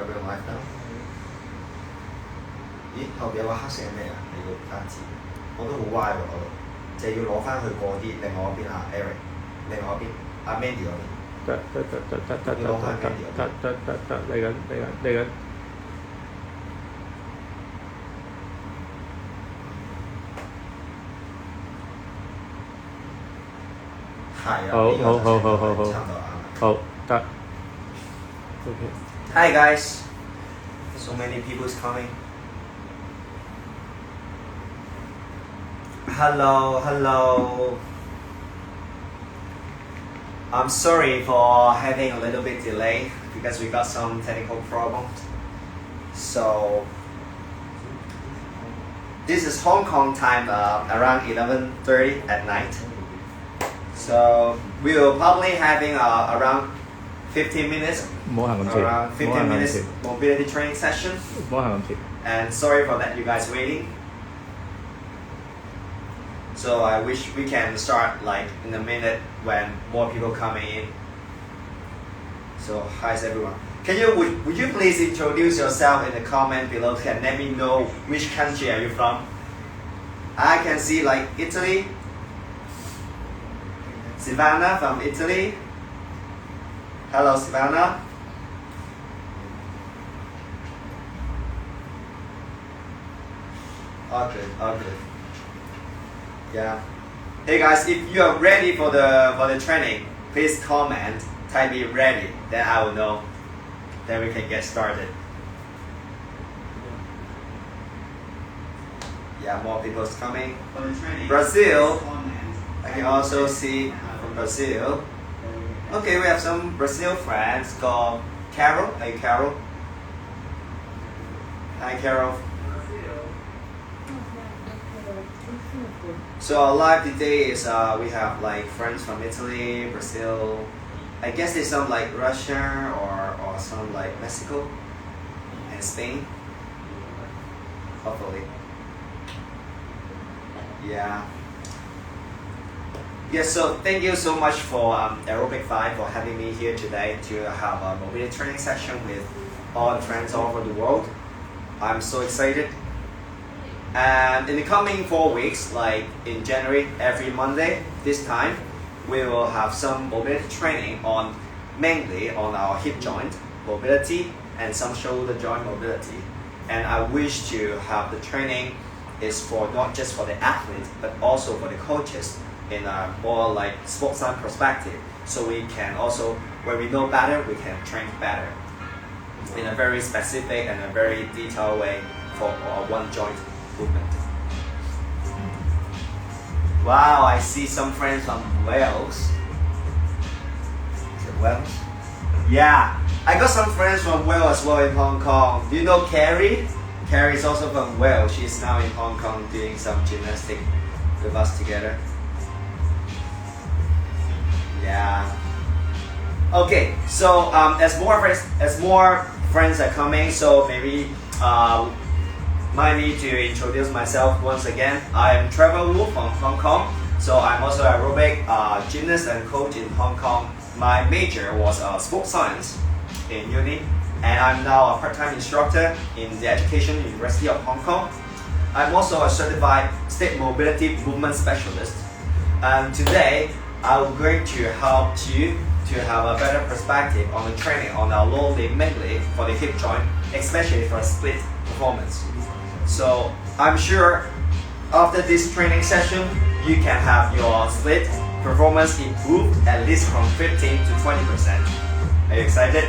Are we on live now？ 咦，後邊有個黑色係咩啊？你個單字，我都好歪喎，我就要攞翻去過啲另外嗰邊啊 Eric， 另外嗰邊阿 Mandy 嗰邊。得，嚟緊。係啊，好，得。Okay. Hi guys, so many people is coming. Hello. I'm sorry for having a little bit delay because we got some technical problems. So this is Hong Kong time around 11:30 at night. So we will probably having around 15 minutes. Around 15 minutes mobility training session. And sorry for that you guys waiting. So I wish we can start like in a minute when more people coming in. So hi everyone. Would you please introduce yourself in the comment below and let me know which country are you from? I can see like Italy. Savannah from Italy. Hello Savannah. All good. Yeah. Hey guys, if you are ready for the training, please comment, type me ready, then I will know. Then we can get started. Yeah, more people is coming. For the training, Brazil. I can also see from Brazil. Okay, we have some Brazil friends called Carol. Hey Carol. Hi Carol. So our live today is we have like friends from Italy, Brazil. I guess there's some like Russia or some like Mexico and Spain. Hopefully. Yeah. Yes, so thank you so much for Aerobic 5 for having me here today to have a mobility training session with all the friends all over the world. I'm so excited. And in the coming 4 weeks, like in January, every Monday, this time, we will have some mobility training on mainly on our hip joint mobility and some shoulder joint mobility. And I wish to have the training is for not just for the athletes, but also for the coaches in a more like sports science perspective. So we can also, when we know better, we can train better in a very specific and a very detailed way for one joint movement. Wow, I see some friends from Wales. Is it Wales? Yeah, I got some friends from Wales as well in Hong Kong. Do you know Carrie? Carrie is also from Wales. She's now in Hong Kong doing some gymnastics with us together. Yeah. Okay, so as more friends are coming, so maybe mind me to introduce myself once again. I am Trevor from Hong Kong. So I'm also an aerobic gymnast and coach in Hong Kong. My major was sports science in uni, and I'm now a part-time instructor in the Education University of Hong Kong. I'm also a certified state mobility movement specialist. And today, I'm going to help you to have a better perspective on the training on our lower limb, mainly for the hip joint, especially for split performance. So I'm sure after this training session, you can have your split performance improved at least from 15 to 20%. Are you excited?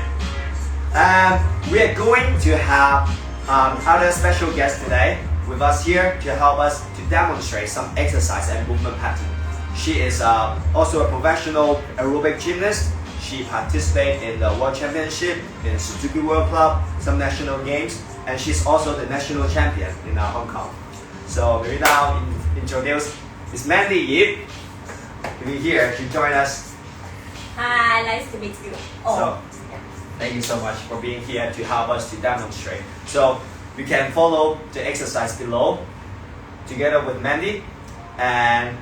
We are going to have other special guests today with us here to help us to demonstrate some exercise and movement pattern. She is also a professional aerobic gymnast. She participated in the World Championship, in Suzuki World Club, some national games, and she's also the national champion in Hong Kong. So we now introduce Miss Mandy Yip to be here to join us. Hi, nice to meet you. So, thank you so much for being here to help us to demonstrate. So you can follow the exercise below together with Mandy, and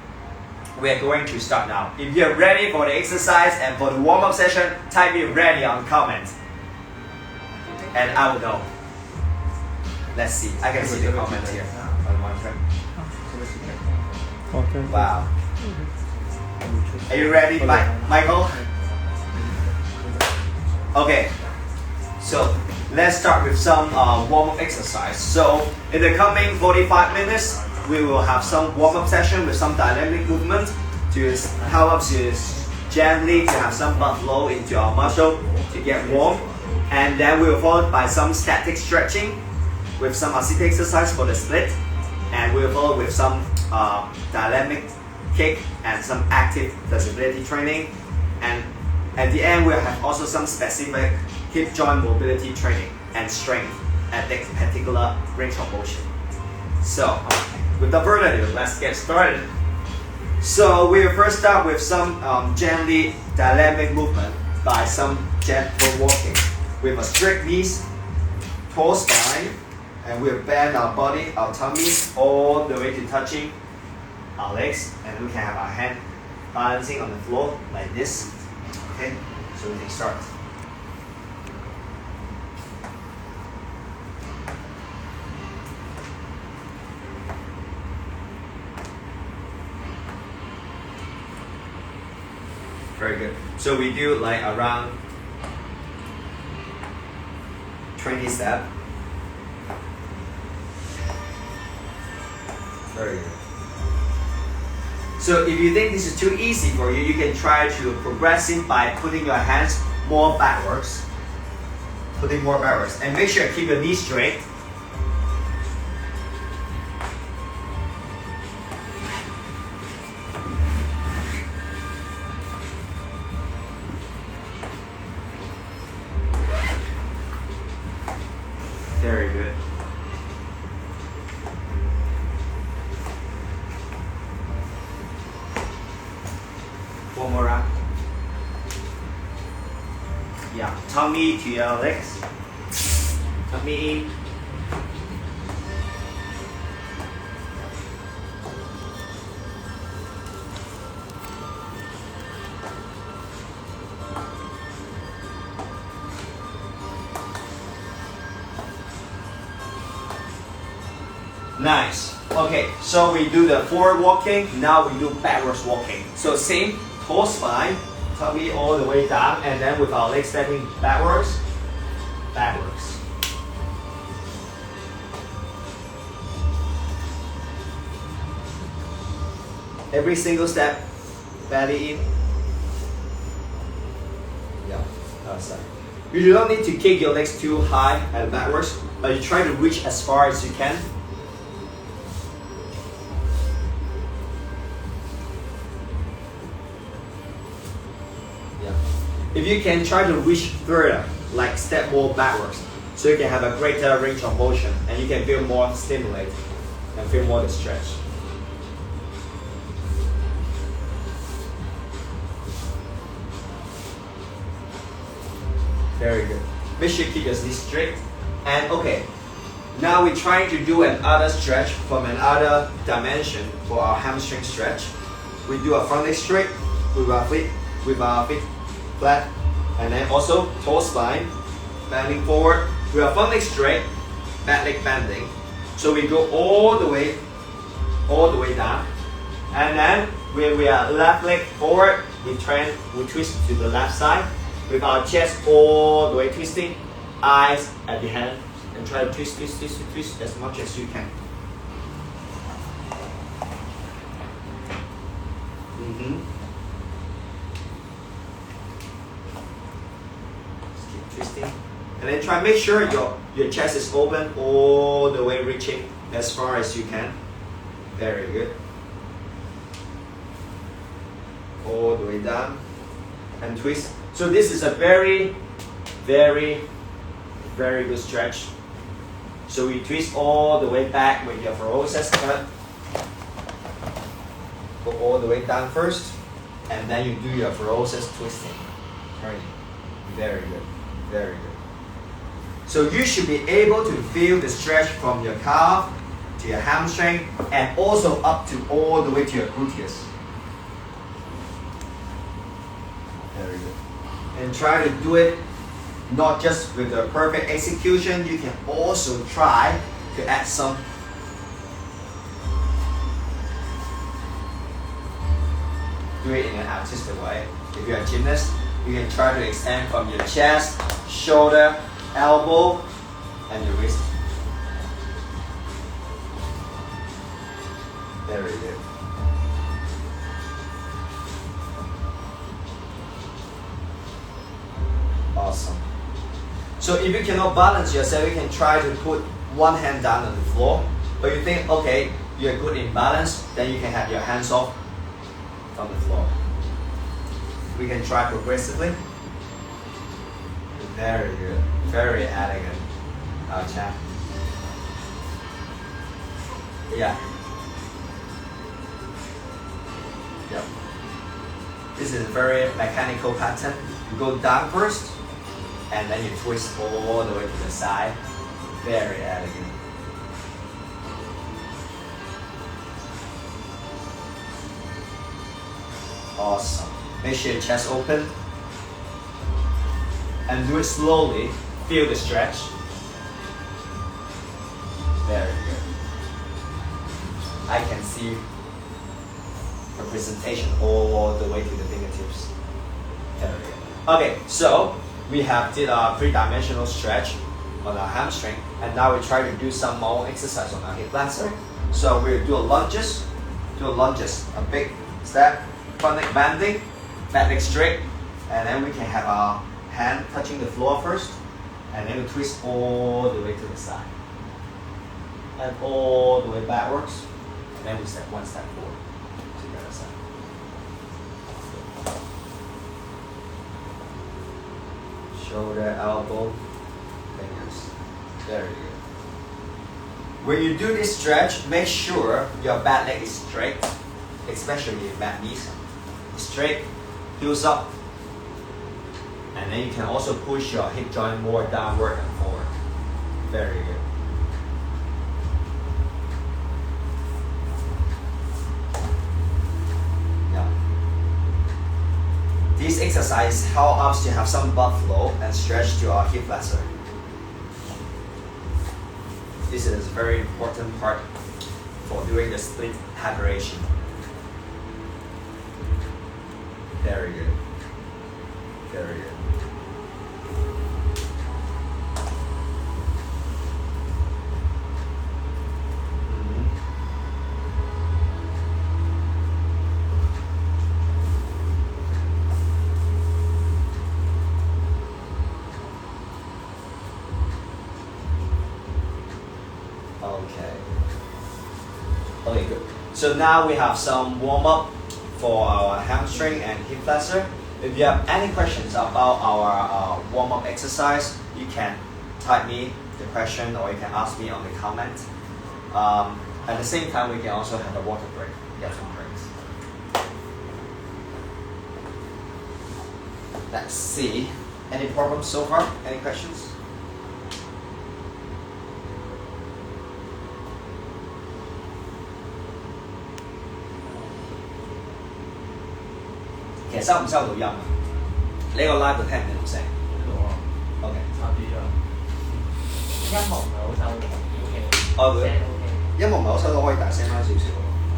we are going to start now. If you're ready for the exercise and for the warm-up session, type it ready on comments. and I will know. Let's see. I can see the comments here. Wow. Are you ready, Michael? Okay. So let's start with some warm-up exercise. So in the coming 45 minutes, we will have some warm-up session with some dynamic movement to help us to gently to have some blood flow into our muscle to get warm. And then we will follow by some static stretching with some assisted exercise for the split. And we will follow with some dynamic kick and some active flexibility training. And at the end, we'll have also some specific hip joint mobility training and strength at this particular range of motion. So, without further ado, let's get started. So, we will first start with some gently dynamic movement by some gentle walking with a straight knees, tall spine, and we'll bend our body, our tummy, all the way to touching our legs, and we can have our hand balancing on the floor like this. Okay, so we can start. Very good. So we do like around 20 steps. Very good. So if you think this is too easy for you, you can try to progress it by putting your hands more backwards. Putting more backwards. And make sure you keep your knees straight. Very good. One more round. Yeah, tummy to your legs. Tummy in. Nice. Okay, so we do the forward walking, now we do backwards walking. So same, tall spine, tummy all the way down, and then with our legs stepping backwards, backwards. Every single step, belly in. Yeah, outside. You do not need to kick your legs too high and backwards, but you try to reach as far as you can. If you can try to reach further, like step more backwards, so you can have a greater range of motion and you can feel more stimulated and feel more the stretch. Very good. Make sure you keep your knees straight. And okay, now we're trying to do another stretch from another dimension for our hamstring stretch. We do a front leg straight with our feet flat, and then also tall spine, bending forward. We are front leg straight, back leg bending. So we go all the way down, and then when we are left leg forward, we twist to the left side with our chest all the way twisting, eyes at the hand, and try to twist as much as you can. Twisting, and then try make sure your chest is open all the way, reaching as far as you can. Very good. All the way down and twist. So this is a very good stretch. So we twist all the way back with your feroces cut. Go all the way down first, and then you do your feroces twisting. Turning. Very good. Very good. So you should be able to feel the stretch from your calf to your hamstring and also up to all the way to your gluteus. Very good. And try to do it not just with the perfect execution, you can also try to add some do it in an artistic way. If you're a gymnast, you can try to extend from your chest, shoulder, elbow, and your wrist. Very good. Awesome. So if you cannot balance yourself, you can try to put one hand down on the floor. But you think, okay, you're good in balance, then you can have your hands off from the floor. We can try progressively. Very good. Very elegant. Our chap. Yeah. Yep. This is a very mechanical pattern. You go down first, and then you twist all the way to the side. Very elegant. Awesome. Make sure your chest open. And do it slowly. Feel the stretch. Very good. I can see the presentation all the way to the fingertips. Very good. Okay, so we have did a three-dimensional stretch on our hamstring, and now we try to do some more exercise on our hip flexor. So we'll do a lunges, a big step, front leg bending, back leg straight, and then we can have our hand touching the floor first, and then we twist all the way to the side, and all the way backwards, and then we step one step forward to the other side. Shoulder, elbow, fingers. Very good. When you do this stretch, make sure your back leg is straight, especially your back knees. Straight, heels up, and then you can also push your hip joint more downward and forward. Very good. Yeah. This exercise helps us to have some blood flow and stretch to our hip flexor. This is a very important part for doing the split preparation. Very good. Very good. Okay, good. So now we have some warm up for our hamstring and hip flexor. If you have any questions about our warm up exercise, you can type me the question or you can ask me on the comment. At the same time, we can also have a water break. Get some breaks. Let's see. Any problems so far? Any questions?其實收唔收到音啊？你個 live 度聽唔聽到聲？聽到啊。OK。差啲啊。音樂唔係好收到 ，OK。聲 OK。音樂唔係好收到，可以大聲翻少少。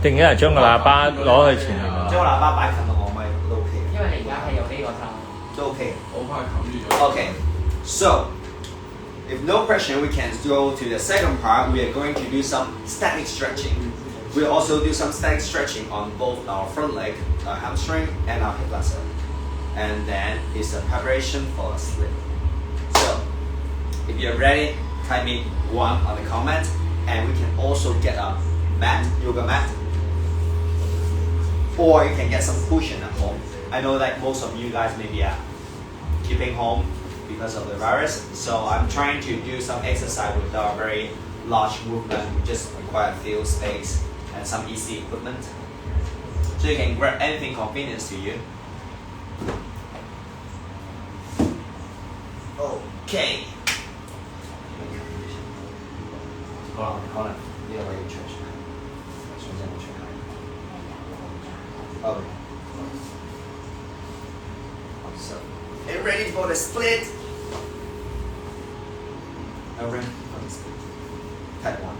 定一係將個喇叭攞去前面啊？將個喇叭擺近到我咪都 OK。因為你而家係有呢個聲。都 OK。好快冚住咗。OK。So, if no question, we can go to the second part. We are going to do some static stretching. We'll also do some static stretching on both our front leg, our hamstring, and our hip flexor. And then it's a preparation for a split. So, if you're ready, type me 1 on the comment, and we can also get a mat, yoga mat, or you can get some cushion at home. I know that most of you guys maybe are keeping home because of the virus, so I'm trying to do some exercise without very large movement. We just require a few space and some easy equipment. So you can grab anything convenient to you. Okay. 可能呢個位要長出嚟，想真冇出嚟。Okay. So, get ready for the split. covering type 1.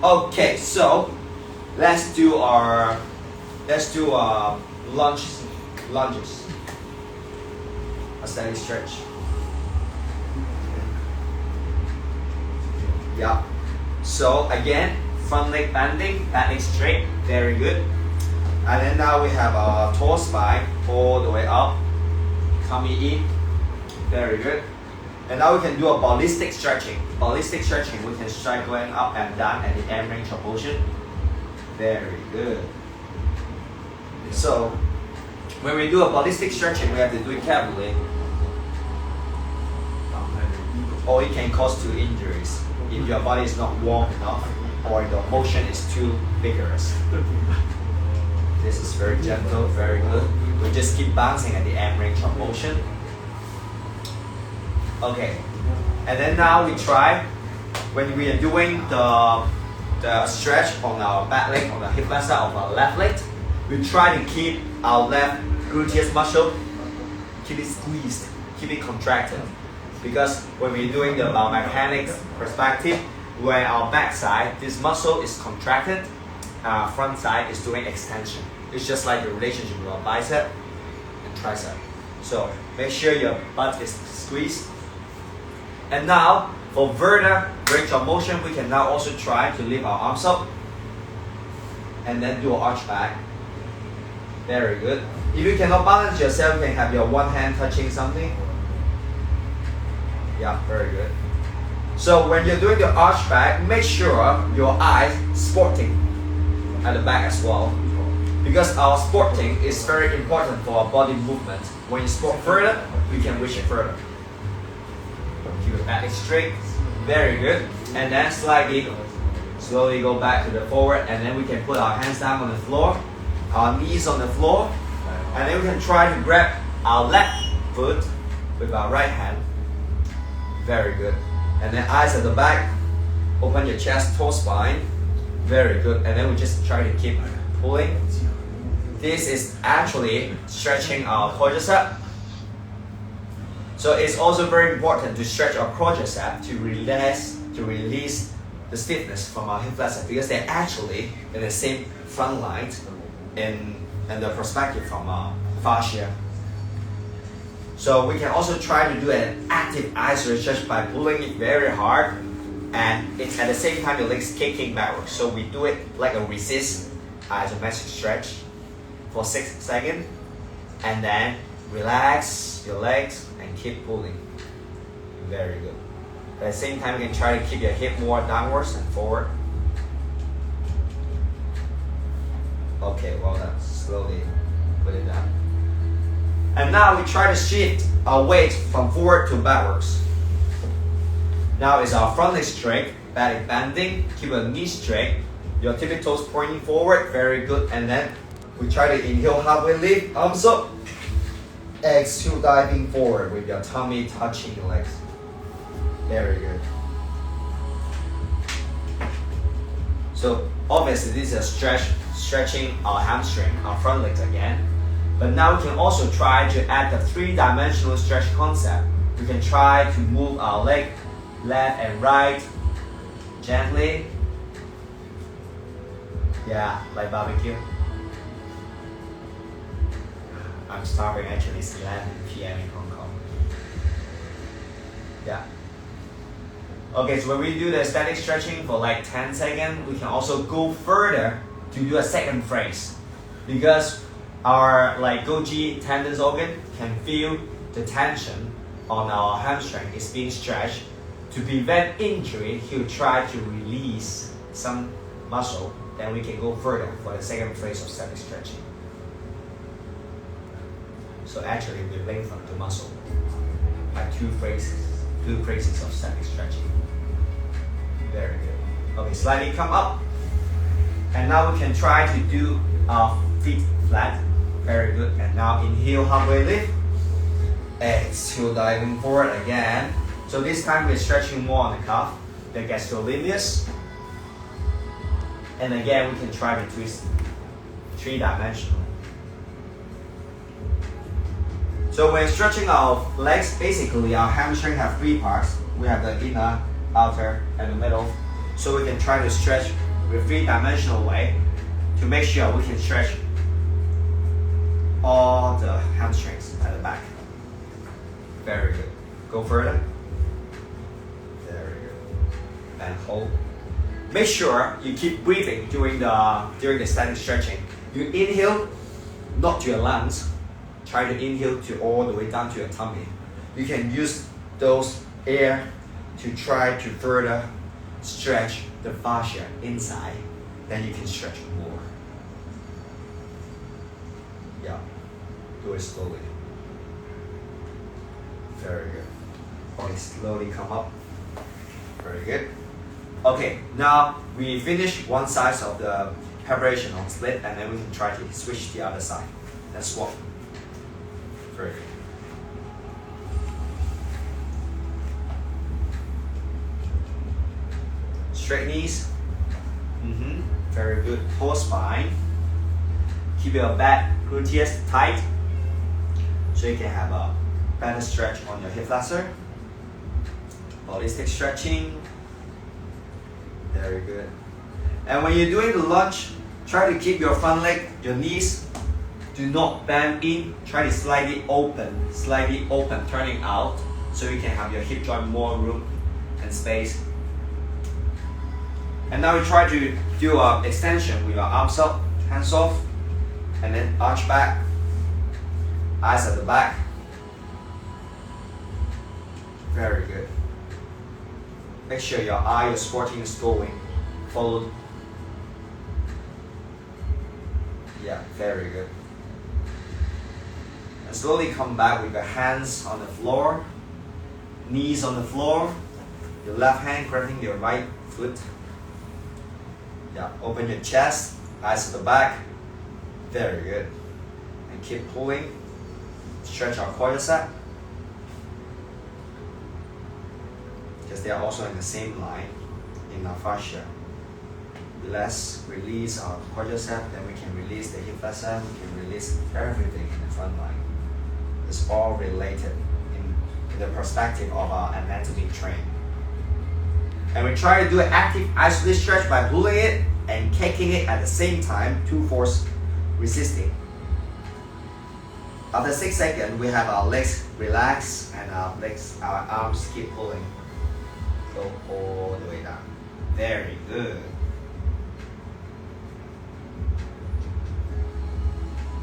Okay, so let's do lunges. A steady stretch. Yeah. So again, front leg bending, back leg straight, very good. And then now we have our tall spine all the way up, tummy in, very good. And now we can do a ballistic stretching. Ballistic stretching, we can stretch going up and down at the end range of motion. Very good. So when we do a ballistic stretching, we have to do it carefully, or it can cause 2 injuries if your body is not warm enough or the motion is too vigorous. This is very gentle, very good. We just keep bouncing at the end range of motion. Okay, and then now we try, when we are doing the stretch on our back leg, on the hip flexor of our left leg, we try to keep our left gluteus muscle, keep it squeezed, keep it contracted. Because when we're doing the biomechanics perspective, when our back side, this muscle is contracted, our front side is doing extension. It's just like the relationship with our bicep and tricep. So make sure your butt is squeezed. And now, for further range of motion, we can now also try to lift our arms up and then do an arch back. Very good. If you cannot balance yourself, you can have your one hand touching something. Yeah, very good. So when you're doing the arch back, make sure your eyes sporting at the back as well. Because our sporting is very important for our body movement. When you sport further, we can reach it further. Keep the back straight, very good. And then slowly go back to the forward, and then we can put our hands down on the floor, our knees on the floor, and then we can try to grab our left foot with our right hand. Very good. And then eyes at the back, open your chest, tall spine, very good. And then we just try to keep pulling. This is actually stretching our quadricep. So it's also very important to stretch our quadricep to release the stiffness from our hip flexor, because they're actually in the same front line in the perspective from our fascia. So we can also try to do an active isolate stretch by pulling it very hard, and it's at the same time your legs kicking backwards. So we do it like a resist isometric stretch for 6 seconds, and then relax your legs and keep pulling. Very good. At the same time, you can try to keep your hip more downwards and forward. Okay, well done. Slowly put it down. And now we try to shift our weight from forward to backwards. Now is our front leg straight, back leg bending, keep your knees straight, your tippy toes pointing forward, very good. And then we try to inhale halfway lift, arms up. Exhale, diving forward with your tummy touching your legs. Very good. So obviously this is a stretching our hamstring, our front legs again. But now we can also try to add the 3-dimensional stretch concept. We can try to move our leg left and right gently. Yeah, like barbecue. I'm starving actually, it's 11 p.m. in Hong Kong. Yeah. Okay, so when we do the static stretching for like 10 seconds, we can also go further to do a second phrase. Because our like Golgi tendons organ can feel the tension on our hamstring is being stretched. To prevent injury, he'll try to release some muscle. Then we can go further for the second phase of static stretching. So actually we lengthen the muscle by two phrases of static stretching. Very good. Okay, slightly come up. And now we can try to do our feet flat. Very good. And now inhale, halfway lift. Exhale, diving forward again. So this time we're stretching more on the calf, the gastrocnemius. And again, we can try to twist 3-dimensional. So when stretching our legs, basically our hamstring have three parts. We have the inner, outer, and the middle. So we can try to stretch with three-dimensional way to make sure we can stretch all the hamstrings at the back. Very good. Go further. Very good. And hold. Make sure you keep breathing during the static stretching. You inhale, not to your lungs. Try to inhale to all the way down to your tummy. You can use those air to try to further stretch the fascia inside. Then you can stretch more. Yeah. Do it slowly. Very good. Okay, slowly come up. Very good. Okay, now we finish one side of the preparation on split, and then we can try to switch the other side. Let's swap. Very good. Straight knees. Very good. Whole spine. Keep your back gluteus tight so you can have a better stretch on your hip flexor. Holistic stretching. Very good. And when you're doing the lunge, try to keep your front leg, your knees, do not bend in. Try to slightly open, turning out, so you can have your hip joint more room and space. And now we try to do an extension with our arms up, hands off, and then arch back, eyes at the back. Very good. Make sure your eye, your squatting is going. Follow. Yeah, very good. And slowly come back with your hands on the floor, knees on the floor, your left hand grabbing your right foot. Yeah, open your chest, eyes at the back. Very good. And keep pulling. Stretch our quadricep. Because they are also in the same line in our fascia. Let's release our quadricep, then we can release the hip flexor, we can release everything in the front line. It's all related in the perspective of our anatomy train. And we try to do an active isolated stretch by pulling it and kicking it at the same time, 2 force resisting. After 6 seconds, we have our legs relax and our arms keep pulling. Go all the way down. Very good.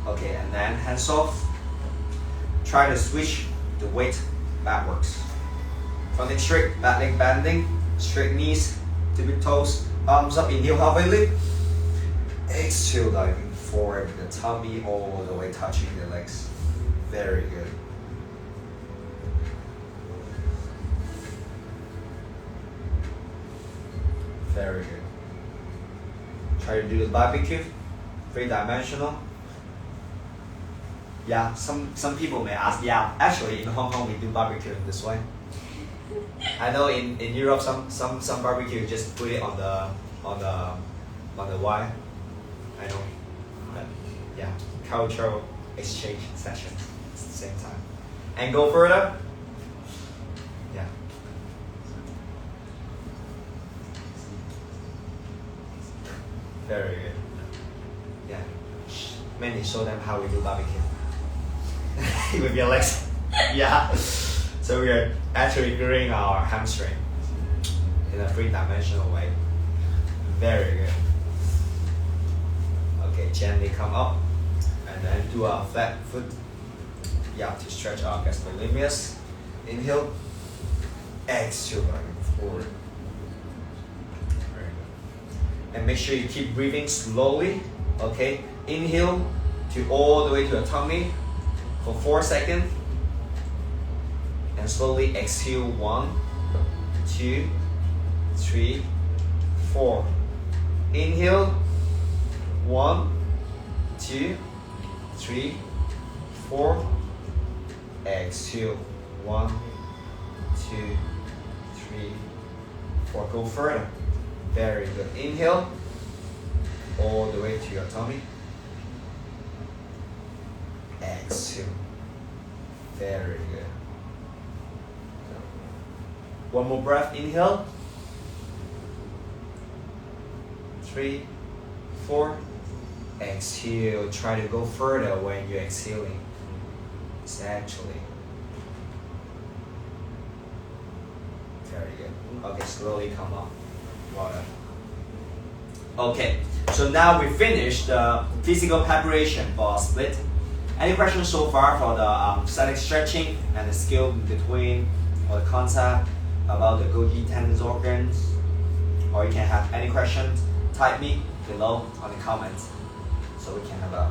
Okay, and then hands off. Try to switch the weight backwards. Front leg straight, back leg bending, straight knees, tippy toes, arms up, inhale halfway lift. Exhale, diving forward, the tummy all the way touching the legs. Very good. Very good. Try to do the barbecue, 3-dimensional. Yeah, some people may ask, yeah, actually in Hong Kong we do barbecue this way. I know in Europe some barbecue just put it on the wire. I know. But yeah, cultural exchange sessions at the same time. And go further. Yeah. Very good. Yeah. Mainly show them how we do barbecue. With your legs. Yeah. So we are actually growing our hamstring in a 3-dimensional way. Very good. Okay, gently come up and then do a flat foot. Yeah, to stretch our gastrocnemius. Inhale. Exhale, going forward. Very good. And make sure you keep breathing slowly. Okay. Inhale to all the way to your tummy for 4 seconds. And slowly exhale. 1, 2, 3, 4. Inhale. 1, 2, 3, 4. Exhale. 1, 2, 3, 4. Go further. Very good. Inhale. All the way to your tummy. Exhale. Very good. One more breath, inhale. 3, 4. Exhale. Try to go further when you're exhaling. Exactly. Very good. Okay, slowly come up. Water. Okay, so now we finished the physical preparation for split. Any questions so far for the static stretching and the skill between or the concept about the Golgi tendons organs? Or you can have any questions, type me below on the comments so we can have a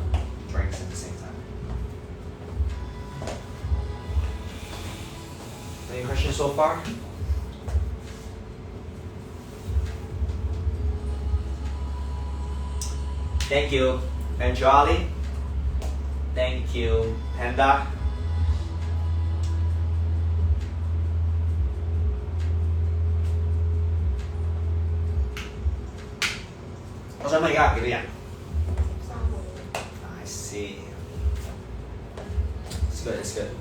drinks at the same time. Any questions so far? Thank you, Anjali. Thank you, Panda. I see. It's good, it's good.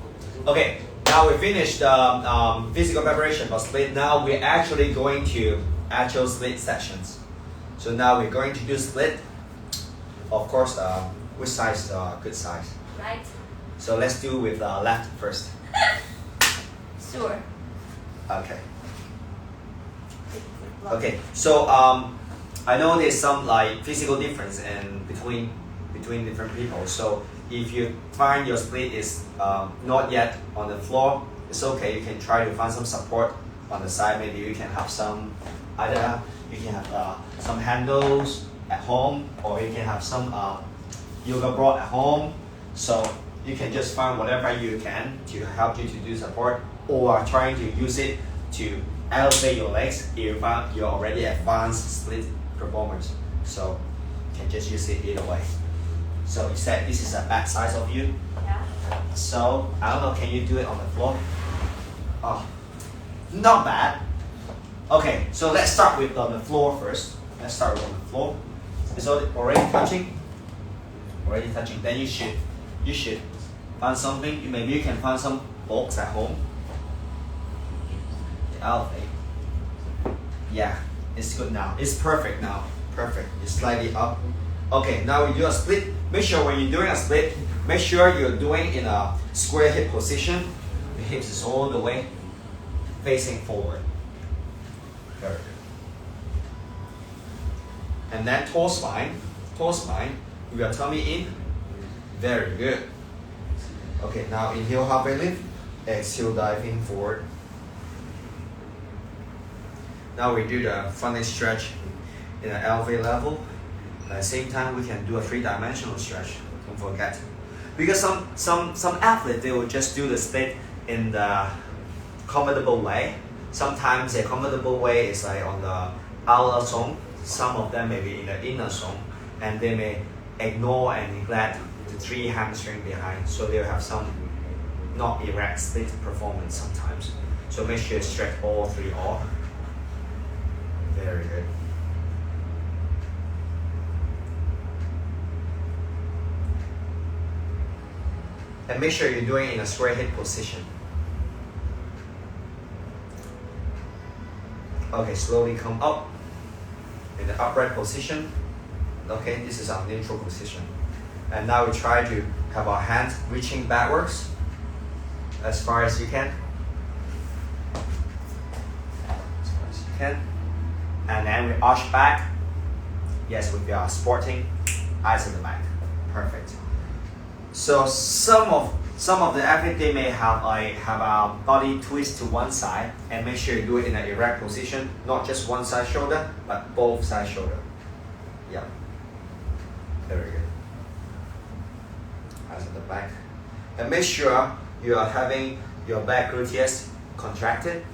Okay, now we finished the physical preparation for split. Now we're actually going to actual split sessions. So now we're going to do split. Of course, which side is the good side? Right. So let's do with left first. Sure. Okay. Okay. So I know there's some like physical difference in between different people. So if you find your split is not yet on the floor, it's okay. You can try to find some support on the side. Maybe you can have some either you can have some handles at home, or you can have some yoga board at home. So you can just find whatever you can to help you to do support, or trying to use it to elevate your legs if you found you're already advanced split performers. So you can just use it either way. So you said this is a back side of you. Yeah. So I don't know, can you do it on the floor? Oh, not bad. Okay, so let's start with on the floor first. Let's start with on the floor. It's already touching. Already touching. Then you should find something. Maybe you can find some blocks at home. Elevate. Yeah, it's good now. It's perfect now. Perfect. It's slightly up. Okay, now we do a split. Make sure when you're doing a split, make sure you're doing in a square hip position. The hips is all the way facing forward. Very good. And then tall spine, with your tummy in. Very good. Okay, now inhale halfway lift, exhale diving forward. Now we do the front leg stretch in an elevate level. At the same time, we can do a 3-dimensional stretch. Don't forget, because some athletes, they will just do the split in the comfortable way. Sometimes the comfortable way is like on the outer zone. Some of them may be in the inner zone, and they may ignore and neglect the 3 hamstring behind, so they'll have some not erect split performance sometimes. So make sure you stretch all 3 off. Very good. And make sure you're doing it in a square hip position. Okay, slowly come up in the upright position. Okay, this is our neutral position. And now we try to have our hands reaching backwards as far as you can. As far as you can. And then we arch back. Yes, with your sporting eyes in the back. Perfect. So some of the athletes, they may have a body twist to one side, and make sure you do it in an erect position, not just one side shoulder, but both side shoulder. Yeah. Very good. Eyes in the back. And make sure you are having your back gluteus contracted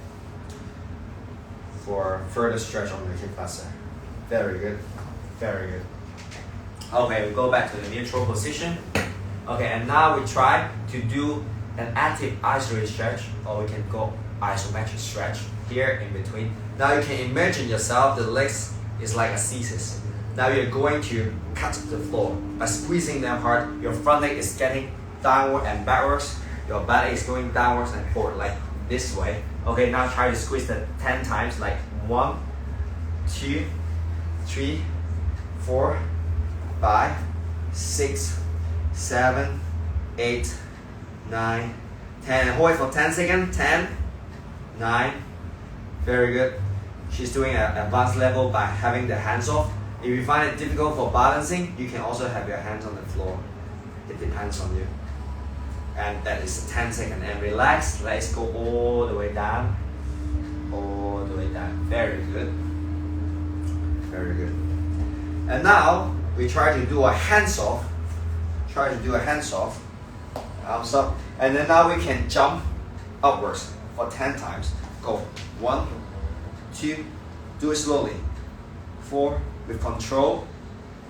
for further stretch on your hip flexor. Very good. Very good. Okay, we go back to the neutral position. Okay, and now we try to do an active isolated stretch, or we can go isometric stretch here in between. Now you can imagine yourself, the legs is like a scissors. Now you're going to cut the floor. By squeezing them hard, your front leg is getting downward and backwards, your belly is going downwards and forward like this way. Okay, now try to squeeze that 10 times, like 1, 2, 3, 4, 5, 6, 7, 8, 9, 10. Hold it for 10 seconds. 10, 9. Very good. She's doing an advanced level by having the hands off. If you find it difficult for balancing, you can also have your hands on the floor. It depends on you. And that is 10 seconds. And relax. Let's go all the way down. All the way down. Very good. Very good. And now we try to do a hands off. Try to do a hands off. Arms up. And then now we can jump upwards for 10 times. Go. 1, 2, do it slowly. 4, with control.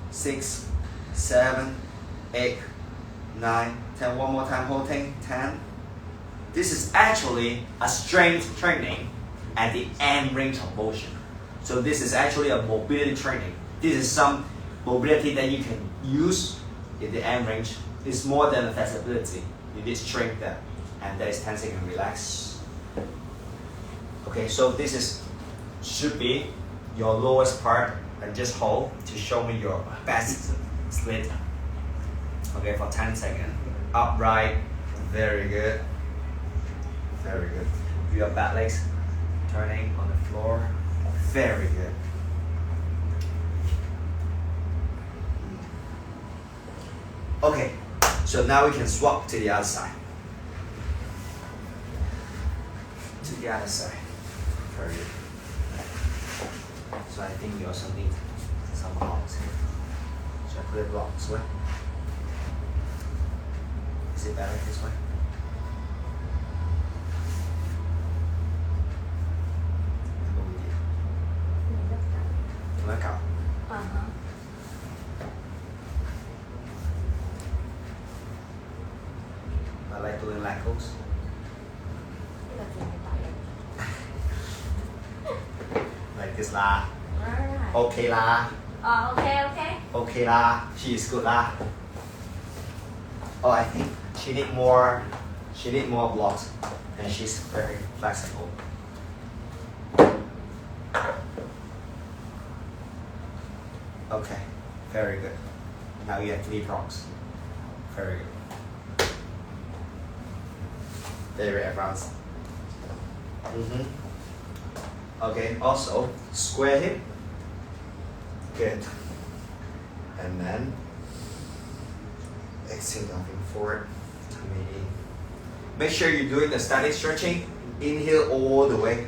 6, 7, 8, 9, 10. One more time, holding. 10. This is actually a strength training at the end range of motion. So this is actually a mobility training. This is some mobility that you can use in the end range. It's more than a flexibility. You need strength there. And that is 10 seconds, relax. Okay, so this should be your lowest part, and just hold to show me your best split. Okay, for 10 seconds. Upright, very good. Very good. Your back legs turning on the floor, very good. Okay, so now we can swap to the other side. To the other side. Very good. So I think you also need some blocks here. Should I put it block this way? Is it better this way? Work out. I like doing Legos. Like this lah. Alright. Okay lah. Oh, okay. Okay lah. She is good lah. Oh, I think she need more blocks, and she's very flexible. Okay, very good. Now you have 3 blocks. Very good. Very advanced. Okay, also square hip. Good. And then exhale, diving forward. Tummy in. Make sure you're doing the static stretching. Inhale all the way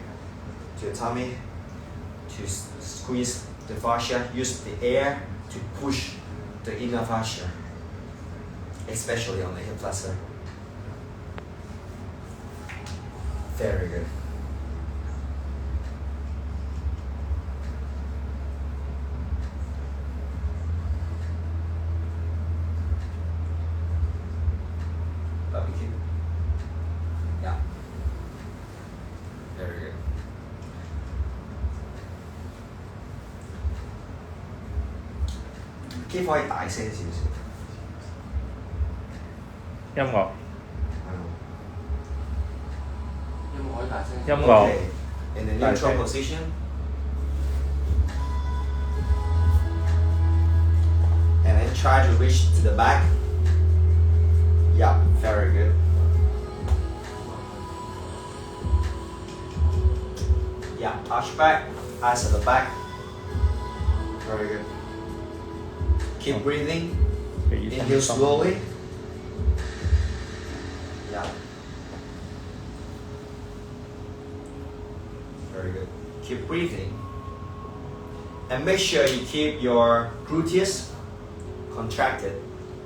to your tummy to squeeze the fascia. Use the air to push the inner fascia, especially on the hip flexor. Very good. Barbecue. Yeah. Very good. Keep 可以大聲少少。音樂，有冇可以大聲？音樂 Okay. In the neutral position. And then try to reach to the back. Yeah, very good. Yeah, arch back, eyes at the back. Very good. Keep breathing. Inhale slowly. Yeah. Very good. Keep breathing. And make sure you keep your gluteus contracted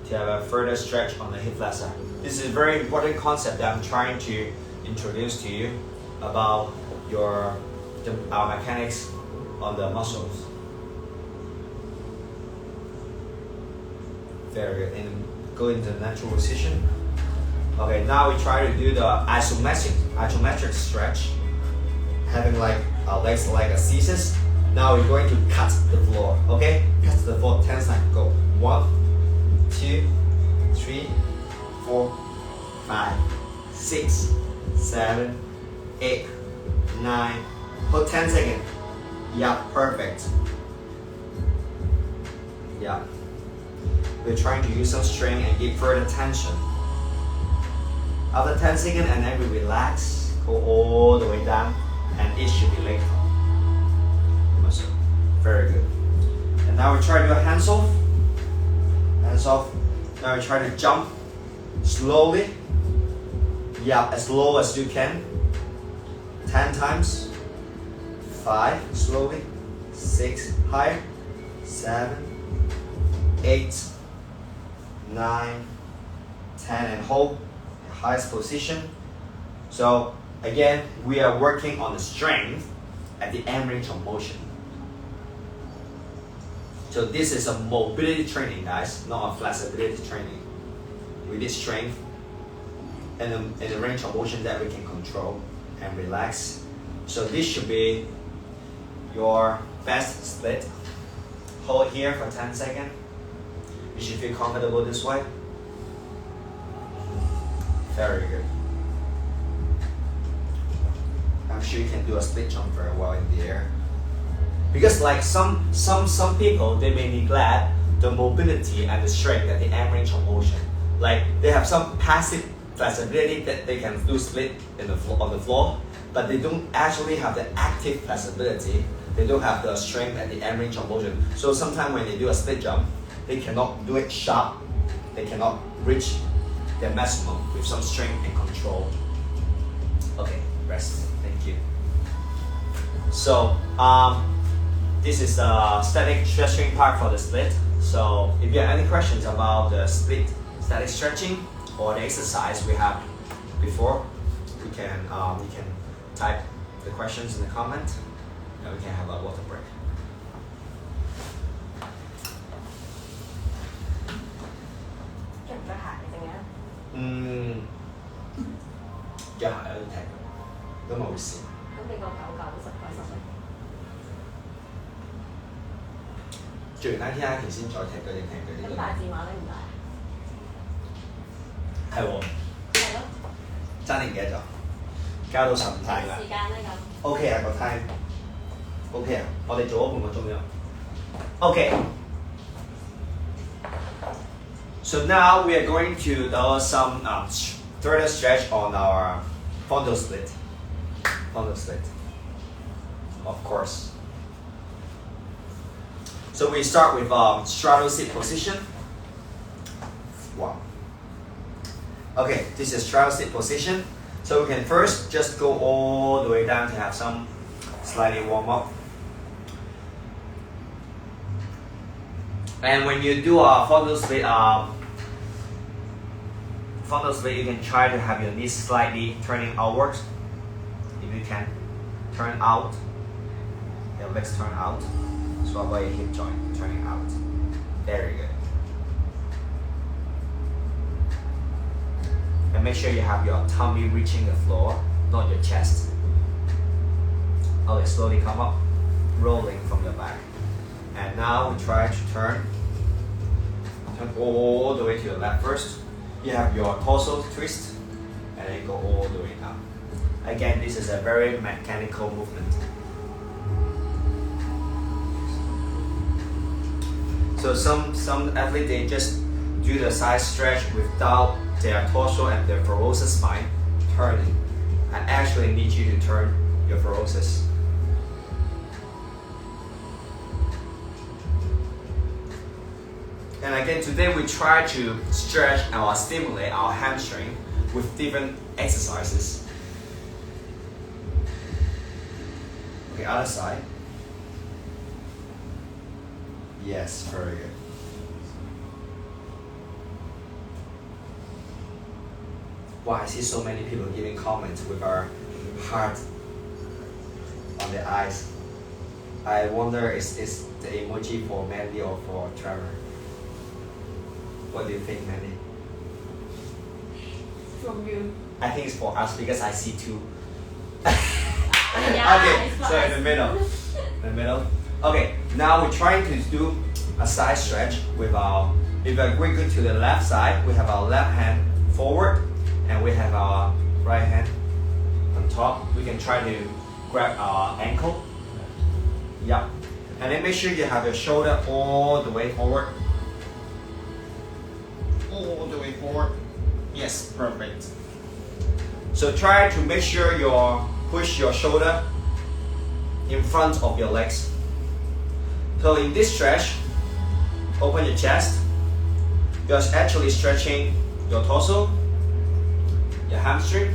to have a further stretch on the hip flexor. This is a very important concept that I'm trying to introduce to you about your biomechanics on the muscles. Very good. And go into the natural position. Okay, now we try to do the isometric stretch, having like our legs like a scissors. Now we're going to cut the floor. Okay, cut the floor 10 times. Go 1, 2, 3, 4, 5, 6, 7, 8, 9. Hold 10 seconds. Yeah, perfect. Yeah. We're trying to use some strength and give further tension. After 10 seconds, and then we relax, go all the way down, and it should be leg muscle. Very good. And now we try to do a hands off. Hands off. Now we try to jump slowly. Yeah, as low as you can. 10 times. 5, slowly. 6, higher. 7, 8, 9, 10, and hold the highest position. So again, we are working on the strength at the end range of motion. So this is a mobility training, guys, not a flexibility training. We need strength and the range of motion that we can control and relax. So this should be your best split. Hold here for 10 seconds. You should feel comfortable this way. Very good. I'm sure you can do a split jump very well in the air. Because like some people, they may neglect the mobility and the strength at the end range of motion. Like they have some passive flexibility that they can do split on the floor, but they don't actually have the active flexibility. They don't have the strength at the end range of motion. So sometimes when they do a split jump, they cannot do it sharp. They cannot reach their maximum with some strength and control. Okay, rest. Thank you. So this is the static stretching part for the split. So if you have any questions about the split static stretching or the exercise we have before, you can type the questions in the comment, and we can have a water break. Dạ, ở thầy có màu xịn.最難聽一期先再踢嗰啲踢嗰啲。咁大字碼你唔大？係喎。係咯。真係唔記得咗，交到神態啦。時間咧咁。OK 啊個 time。OK 啊，我哋做咗半個鐘啫。OK。So now we are going to do some further stretch on our frontal split. Frontal split. Of course. So we start with straddle sit position. Wow. Okay, this is straddle sit position. So we can first just go all the way down to have some slightly warm up. And when you do a frontal split, you can try to have your knees slightly turning outwards. If you can, turn out. Your legs turn out. Swap by your hip joint, turning out. Very good. And make sure you have your tummy reaching the floor, not your chest. Okay, slowly come up, rolling from your back. And now we try to turn all the way to the left first. You have your torso twist, and then go all the way down. Again, this is a very mechanical movement. So some athletes, they just do the side stretch without their torso and their thoracic spine turning. I actually need you to turn your thoracic. And again, today we try to stretch or stimulate our hamstring with different exercises. Okay, other side. Yes, very good. Wow, I see so many people giving comments with our heart on their eyes. I wonder, is the emoji for Mandy or for Trevor? What do you think, Mandy? From you. I think it's for us because I see two. Yeah, okay, so in the middle. In the middle. Okay, now we're trying to do a side stretch with if we're going to the left side, we have our left hand forward and we have our right hand on top. We can try to grab our ankle. Yep. And then make sure you have your shoulder all the way forward. All the way forward. Yes, perfect. So try to make sure you push your shoulder in front of your legs. So in this stretch, open your chest. You're actually stretching your torso, your hamstring.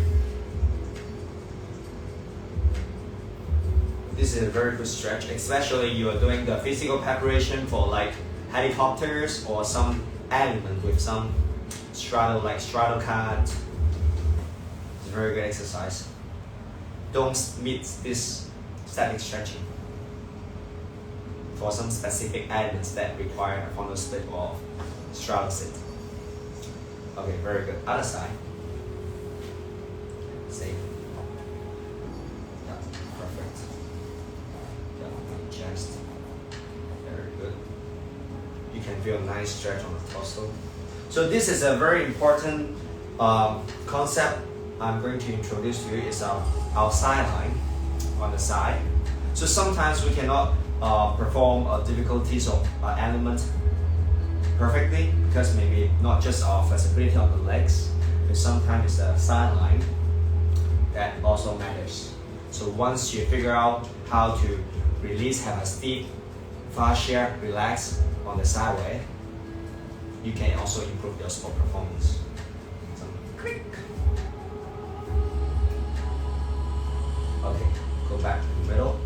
This is a very good stretch, especially you are doing the physical preparation for like helicopters or some element with some straddle like straddle card. It's a very good exercise. Don't miss this static stretching for some specific elements that require a frontal split or straddle sit. Okay, very good. Other side. Safe. Yeah, perfect. Yeah, chest. Very good. You can feel a nice stretch on the torso. So this is a very important concept I'm going to introduce to you is our side line on the side. So sometimes we cannot perform difficulties of element perfectly because maybe not just our flexibility on the legs, but sometimes it's the side line that also matters. So once you figure out how to release, have a steep fascia relax on the sideway, you can also improve your sport performance. So, click. Okay, go back to the middle.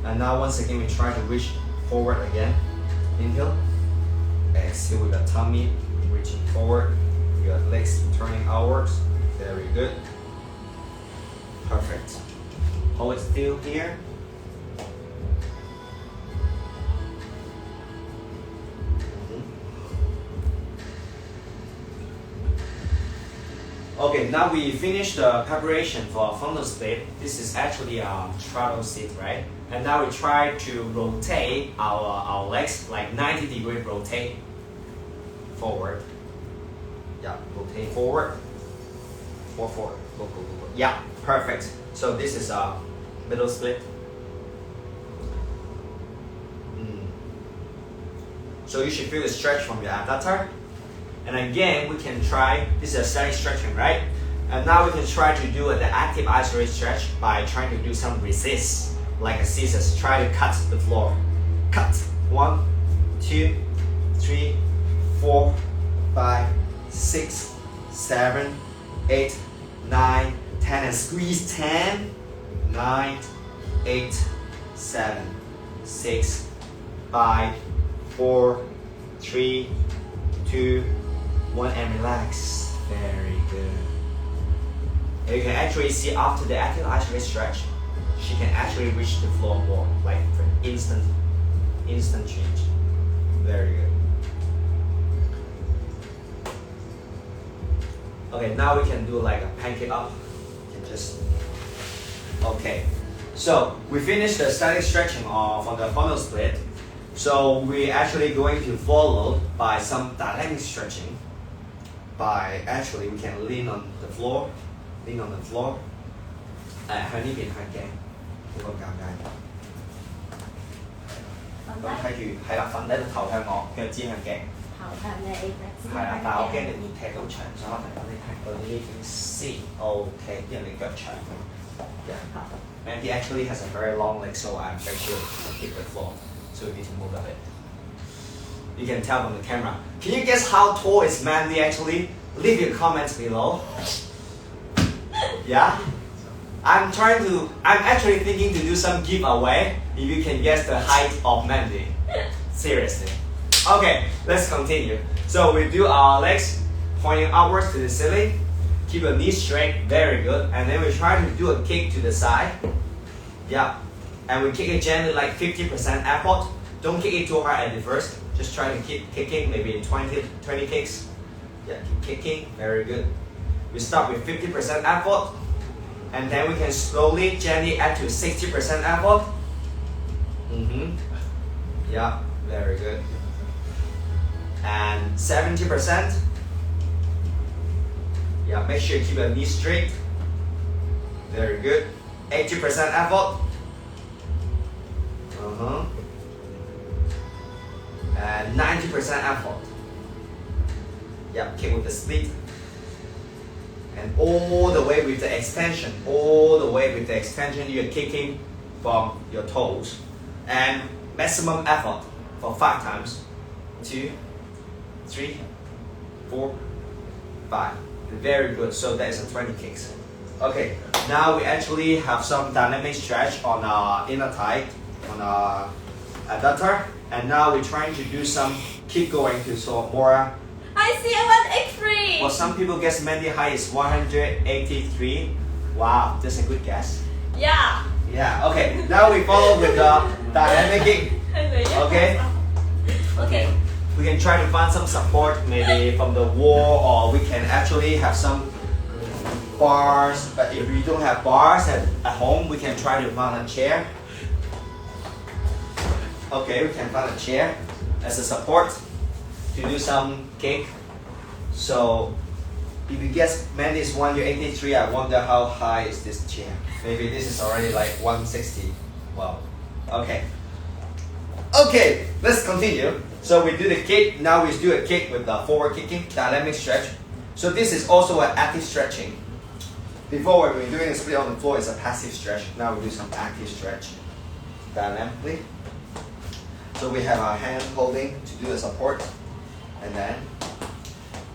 And now once again, we try to reach forward again. Inhale. Exhale with your tummy reaching forward. Your legs turning outwards. Very good. Perfect. Hold it still here. Okay, now we finished the preparation for a frontal split. This is actually a straddle sit, right? And now we try to rotate our legs like 90-degree rotate forward. Yeah, rotate forward. Forward. Go. Yeah, perfect. So this is a middle split. So you should feel the stretch from your abductor. And again, we can try, this is a static stretching, right? And now we can try to do the active isolated stretch by trying to do some resist, like a scissors. Try to cut the floor. Cut. 1, 2, 3, 4, 5, 6, 7, 8, 9, 10, and squeeze 10, 9, 8, 7, 6, 5, 4, 3, 2, 1, and relax. Very good. And you can actually see after the active isolated stretch, she can actually reach the floor more, like for instant change. Very good. Okay, now we can do like a pancake up. You can just okay. So we finished the static stretching of on the frontal split. So we're actually going to follow by some dynamic stretching. By actually we can lean on the floor. 向呢邊向鏡，好咁尷尬。咁睇住係啦，瞓低頭向我，腳趾向鏡。頭向你，係啦，但係我驚你會踢到牆，所以我等你踢到呢邊先。OK，因為你腳長。Yeah. And he actually has a very long leg, so I'm very sure to hit the floor. So we need to move a bit. You can tell from the camera. Can you guess how tall is Mandy actually? Leave your comments below. Yeah? I'm actually thinking to do some giveaway if you can guess the height of Mandy. Seriously. Okay, let's continue. So we do our legs pointing upwards to the ceiling. Keep your knees straight, very good. And then we try to do a kick to the side. Yeah. And we kick it gently, like 50% effort. Don't kick it too hard at the first. Just try to keep kicking, maybe 20 kicks. Yeah, keep kicking, very good. We start with 50% effort. And then we can slowly, gently add to 60% effort. Yeah, very good. And 70%. Yeah, make sure you keep your knees straight. Very good. 80% effort. And 90% effort. Yeah, kick with the split. And all the way with the extension. All the way with the extension, you're kicking from your toes. And maximum effort for 5 times. 2, 3, 4, 5. Very good. So that is a 20 kicks. Okay, now we actually have some dynamic stretch on our inner thigh, on our adductor. And now we're trying to do some keep going to so more. I see 183. Well, some people guess Mandy height is 183. Wow, that's a good guess. Yeah. Yeah, okay. Now we follow with the dynamic kick. Okay? Okay. We can try to find some support maybe from the wall, or we can actually have some bars. But if we don't have bars at home, we can try to find a chair. Okay, we can find a chair as a support to do some kick. So if you guess Mandy is 183, I wonder how high is this chair. Maybe this is already like 160. Wow. Okay. Okay, let's continue. So we do the kick. Now we do a kick with the forward kicking, dynamic stretch. So this is also an active stretching. Before we were doing a split on the floor, it's a passive stretch. Now we do some active stretch dynamically. So we have our hand holding to do the support. And then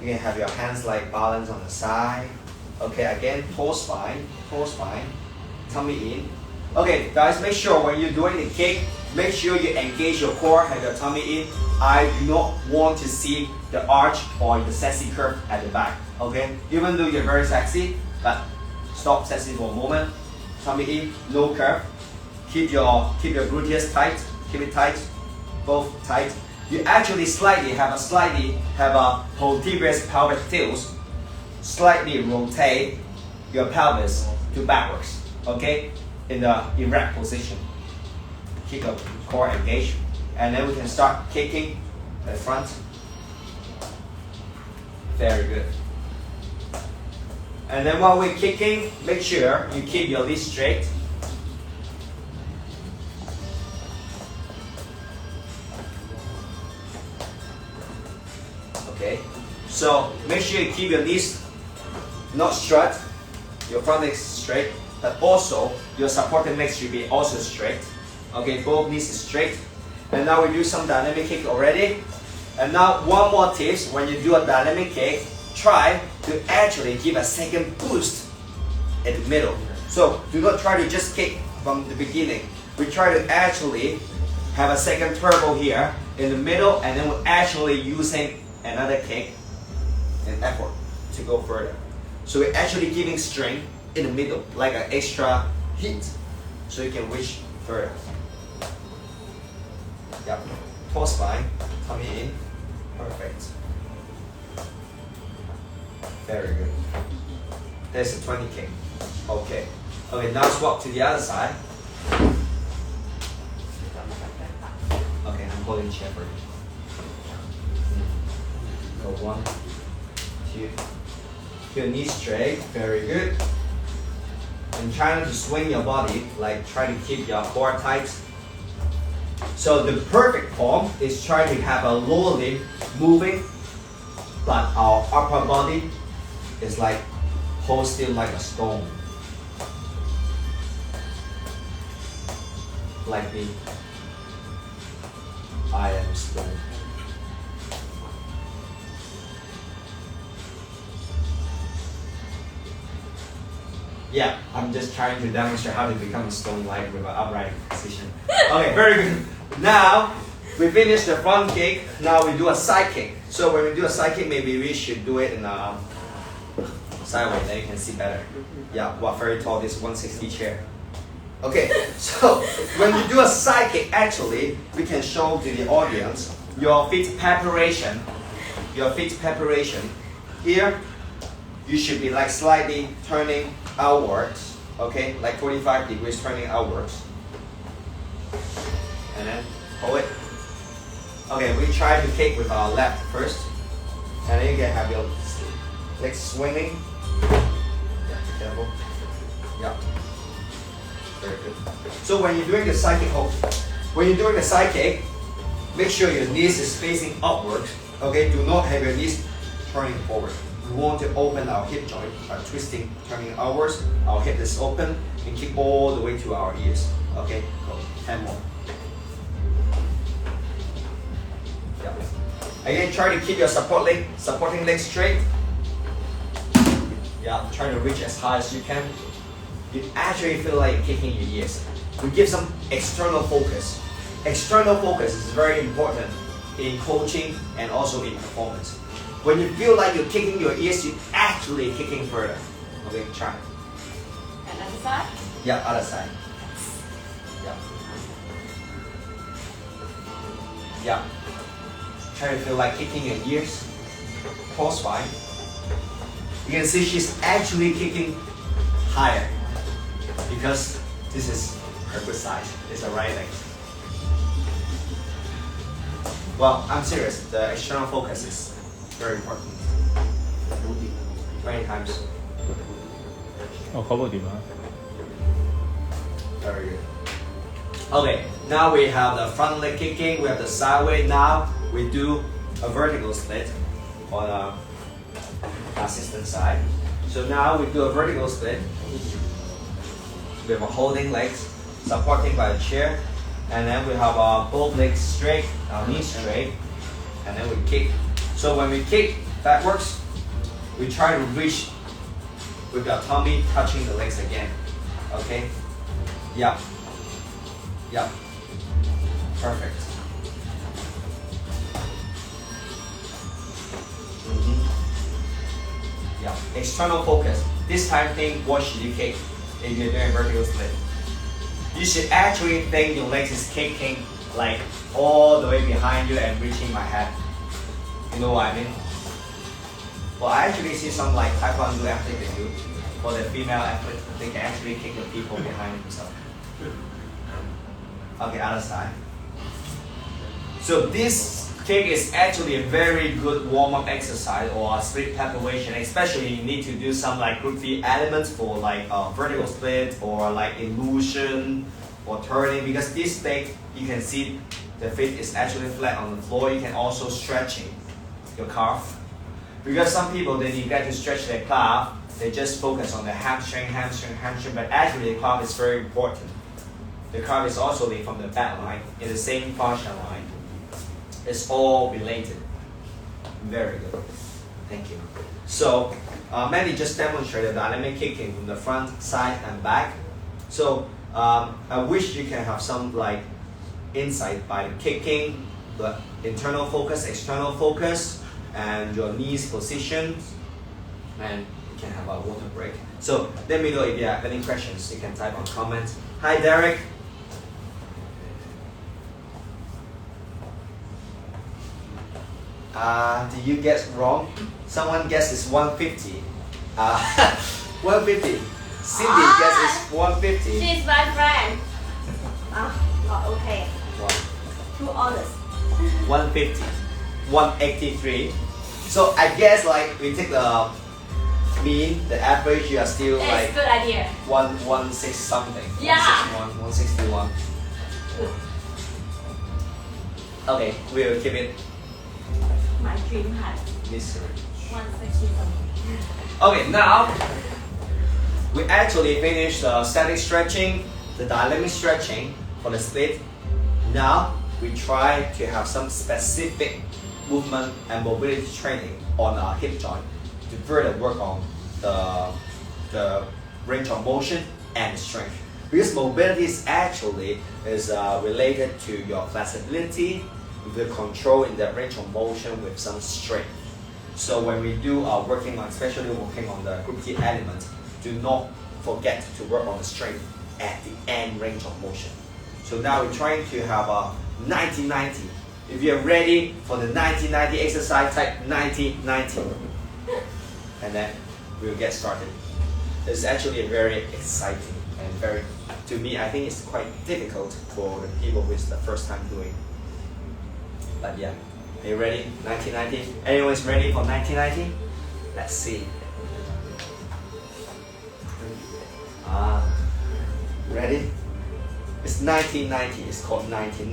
you can have your hands like balance on the side. Okay, again, toe spine, tummy in. Okay, guys, make sure when you're doing the kick, make sure you engage your core, have your tummy in. I do not want to see the arch or the sexy curve at the back. Okay, even though you're very sexy, but stop sexy for a moment. Tummy in, no curve. Keep your gluteus tight. Keep it tight, both tight. You actually have a posterior pelvic tilt. Slightly rotate your pelvis to backwards. Okay, in the erect position. Keep the core engaged, and then we can start kicking the front. Very good. And then while we're kicking, make sure you keep your legs straight. Okay, so make sure you keep your knees not strut, your front leg straight, but also your supporting legs should be also straight. Okay, both knees is straight. And now we do some dynamic kick already. And now one more tips, when you do a dynamic kick, try to actually give a second boost in the middle. So do not try to just kick from the beginning. We try to actually have a second turbo here in the middle, and then we're actually using another kick and effort to go further. So we're actually giving strength in the middle, like an extra hit, so you can reach further. Yep. Toe spine, tummy in. Perfect. Very good. There's a 20 kick. Okay. Okay, now swap to the other side. Okay, I'm holding Trevor. Go 1, 2. Your knees straight. Very good. And try not to swing your body, like try to keep your core tight. So the perfect form is try to have a lower limb moving, but our upper body is like hold still like a stone. Like me. I am stone. Yeah, I'm just trying to demonstrate how to become a stone like with an upright position. Okay, very good. Now, we finished the front kick. Now we do a side kick. So when we do a side kick, maybe we should do it in a sideways, then you can see better. Yeah, what very tall, this 160 chair. Okay, so when you do a side kick, actually, we can show to the audience your feet preparation. Your feet preparation. Here, you should be like slightly turning outwards. Okay, like 45 degrees turning outwards. And then hold it. Okay, we try to kick with our left first. And then you can have your legs swinging Yeah, be careful. Yeah. Very good. So when you're doing the side kick, make sure your knees is facing upward. Okay, do not have your knees turning forward. We want to open our hip joint by twisting, turning outwards. Our hip is open and kick all the way to our ears. Okay, go. 10 more. Yeah. Again, try to keep your supporting leg straight. Yeah, try to reach as high as you can. You actually feel like kicking your ears. We give some external focus. External focus is very important in coaching and also in performance. When you feel like you're kicking your ears, you're actually kicking further. Okay, try. And other side. Yeah, other side. Yeah. Yeah. Try to feel like kicking your ears. Pause fine. You can see she's actually kicking higher because this is her good side. It's her right leg. Well, I'm serious. The external focus is very important. Many times. 哦，嗰部電話。 Very good. Okay, now we have the front leg kicking, we have the sideway. Now we do a vertical split on the assistant side. So now we do a vertical split. We have a holding legs, supporting by a chair, and then we have our both legs straight, our knees straight, and then we kick. So when we kick backwards, we try to reach with our tummy touching the legs again. Okay? Yeah. Yeah. Perfect. Yeah. External focus. This time think what should you kick if you're doing vertical split. You should actually think your legs is kicking like all the way behind you and reaching my head. You know what I mean? Well, I actually see some like Taekwondo athlete they do. For the female athlete, they can actually kick the people behind themselves. Okay, other side. So this kick is actually a very good warm-up exercise or a split preparation, especially you need to do some like group feet elements for like vertical split or like illusion or turning, because this leg you can see the feet is actually flat on the floor. You can also stretching your calf, because some people they neglect to stretch their calf. They just focus on the hamstring, but actually the calf is very important. The calf is also from the back line in the same fascia line. It's all related. Very good. Thank you. So, Mandy just demonstrated dynamic kicking from the front, side, and back. So, I wish you can have some like insight by kicking, the internal focus, external focus, and your knees position, and you can have a water break. So, let me know if you have any questions. You can type on comments. Hi, Derek. Did you guess wrong? Someone guesses 150. 150. Cindy guesses 150. She's my friend. Not okay. What? Too honest. 150. 183. So I guess like we take the mean, the average, you are still It's like good idea. 116 something. Yeah. 161. Okay, we will keep it My dream height. mystery. 160 something. Okay, now we actually finished the static stretching, the dynamic stretching for the split. Now we try to have some specific movement and mobility training on our hip joint to further work on the range of motion and strength. Because mobility is actually related to your flexibility, the control in the range of motion with some strength. So when we do working on, especially working on the group T element, do not forget to work on the strength at the end range of motion. So now we're trying to have a 90-90. If you're ready for the 90-90 exercise, type 90-90. And then we'll get started. It's actually very exciting and very, to me, I think it's quite difficult for the people who is the first time doing. But yeah, are you ready? 90-90? Anyone's ready for 90-90? Let's see. Ready? It's 1990. It's called 90.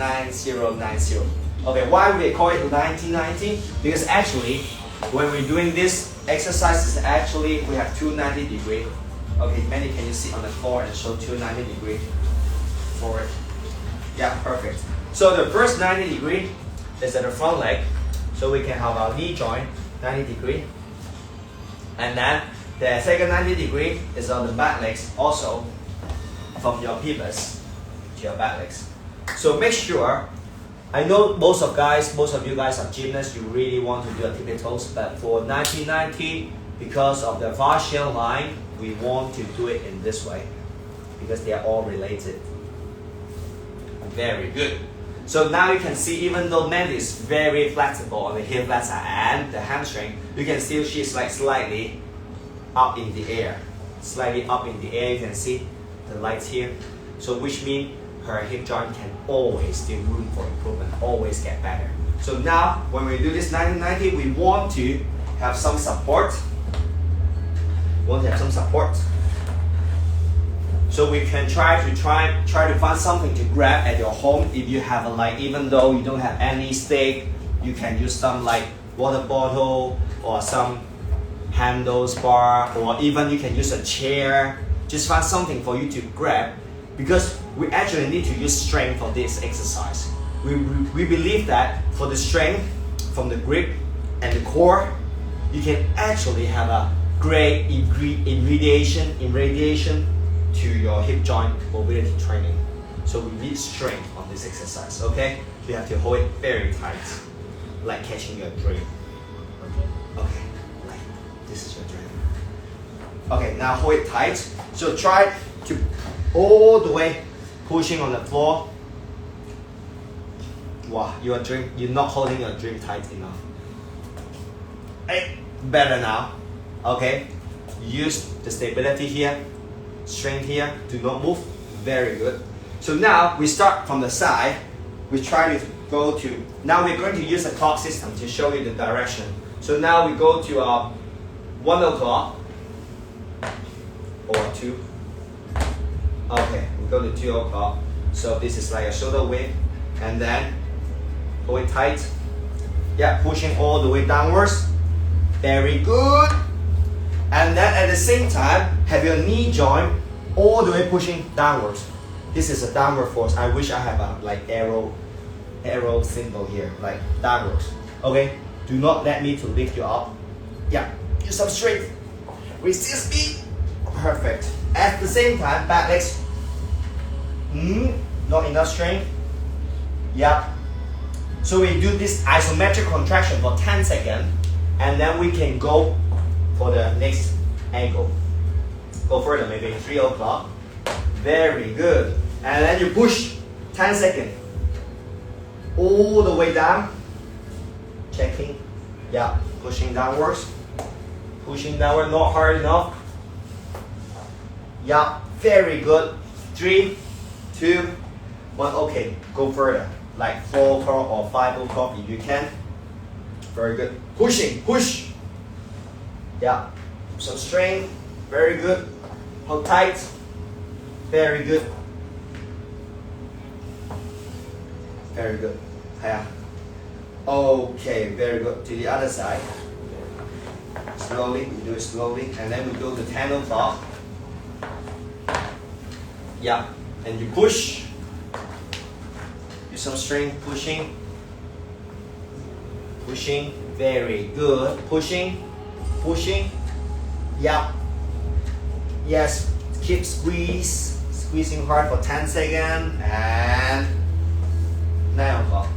Okay, why we call it 1990? Because actually, when we're doing this exercise, actually we have two 90 degree. Okay, Manny, can you sit on the floor and show two 90 degree forward? Yeah, perfect. So the first 90 degree is at the front leg, so we can have our knee joint 90 degree, and then the second 90 degree is on the back legs, also from your pelvis to your back legs. So make sure. I know most of you guys are gymnasts. You really want to do a tippy toes, but for 1990, because of the fascial line, we want to do it in this way because they are all related. Very good. So now you can see, even though Mandy is very flexible on the hip flexor and the hamstring, you can still she's like slightly up in the air. Slightly up in the air, you can see the lights here. So which means her hip joint can always still room for improvement, always get better. So now when we do this 1990, we want to have some support. So we can try to find something to grab at your home. If you have even though you don't have any stick, you can use some like water bottle or some handles bar, or even you can use a chair. Just find something for you to grab, because we actually need to use strength for this exercise. We believe that for the strength from the grip and the core, you can actually have a great irradiation to your hip joint mobility training. So we need strength on this exercise, okay? You have to hold it very tight, like catching your dream. Okay, like this is your dream. Okay, now hold it tight. So try to all the way pushing on the floor. Wow, you're not holding your dream tight enough. Hey, better now. Okay, use the stability here, strength here, do not move. Very good. So now we start from the side. We try to go to, now we're going to use a clock system to show you the direction. So now we go to 1 o'clock or 2. Okay, we go to 2 o'clock. So this is like a shoulder width, and then hold it tight. Yeah, pushing all the way downwards. Very good. And then at the same time, have your knee joint all the way pushing downwards. This is a downward force. I wish I have a like arrow symbol here, like downwards. Okay, do not let me to lift you up. Yeah, use some strength. Resist me. Perfect. At the same time, back legs. Not enough strength. Yeah. So we do this isometric contraction for 10 seconds, and then we can go for the next angle. Go further, maybe 3 o'clock. Very good. And then you push 10 seconds. All the way down. Checking. Yeah, pushing downwards. Pushing downward, not hard enough. Yeah, very good. 3, 2, 1. Okay, go further. Like 4 o'clock or 5 o'clock if you can. Very good. Pushing, push. Yeah, some strength. Very good. Hold tight. Very good. Very good. Yeah. Okay, very good. To the other side. Slowly, we do it slowly, and then we go to 10 o'clock. Yeah, and you push. Use some strength, pushing. Pushing, very good. Pushing, pushing. Yeah. Yes, keep squeezing hard for 10 seconds, and 9 o'clock.